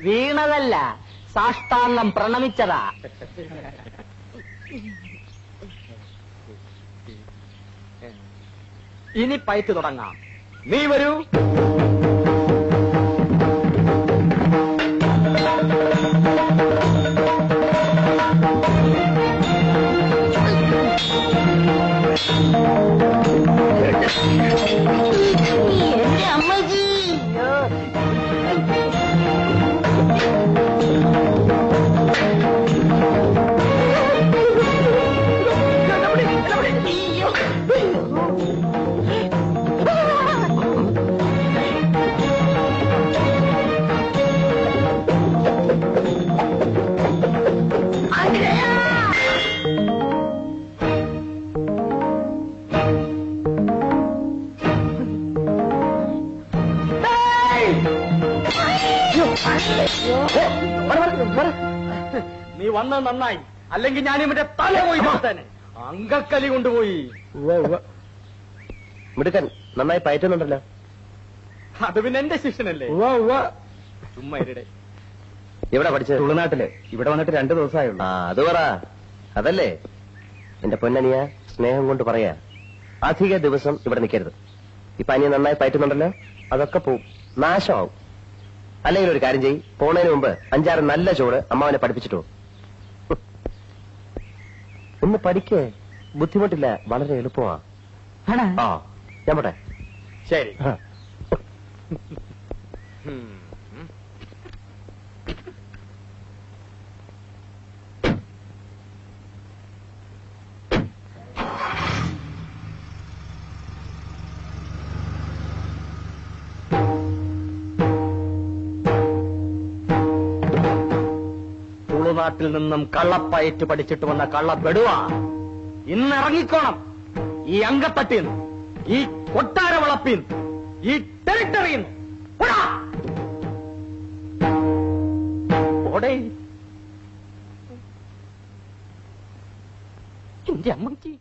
വീണതല്ല, സാഷ്ടാംഗം പ്രണമിച്ചതാ. ഇനി പയറ്റ് തുടങ്ങാം. നീ വരൂ. എന്റെ അമ്മജി. നീ വന്നത് നന്നായി, അല്ലെങ്കിൽ ഞാൻ ഇവന്റെ തല പോയി തന്നെ അങ്കക്കലി കൊണ്ടുപോയി. മിടുക്കൻ, നന്നായി പയറ്റുന്നുണ്ടല്ലോ. അത് പിന്നെ എന്റെ ശിഷ്യനല്ലേ. ചുമ്മാ ഇരുടെ. എവിടെ പഠിച്ചത്? തുളുനാട്ടില്. ഇവിടെ വന്നിട്ട് 2 ദിവസമായുള്ളൂ. അത് പറ. അതല്ലേ എന്റെ പൊന്നനിയ, സ്നേഹം കൊണ്ട് പറയാ, അധിക ദിവസം ഇവിടെ നിൽക്കരുത്. ഇപ്പൊ അനിയ നന്നായി പയറ്റുന്നുണ്ടല്ലോ, അതൊക്കെ പോവും, നാശമാവും. അല്ലെങ്കിൽ ഒരു കാര്യം ചെയ്യ്, പോണതിന് മുമ്പ് 5-6 നല്ല ചോറ് അമ്മാവനെ പഠിപ്പിച്ചിട്ടോ. ഒന്ന് പഠിക്കേ, ബുദ്ധിമുട്ടില്ല, വളരെ എളുപ്പമാ. ആ, ഞാൻ പോട്ടെ. ശരി. തുളുനാട്ടിൽ നിന്നും കള്ളപ്പയറ്റ് പഠിച്ചിട്ട് വന്ന കള്ളപ്പെടുവാ. ഇന്ന് ഇറങ്ങിക്കോണം ഈ അങ്കത്തട്ടിന്ന്, ഈ കൊട്ടാര വളപ്പിന്ന്, ഈ ടെറിട്ടറിന്ന്. എന്റെ അമ്മക്ക്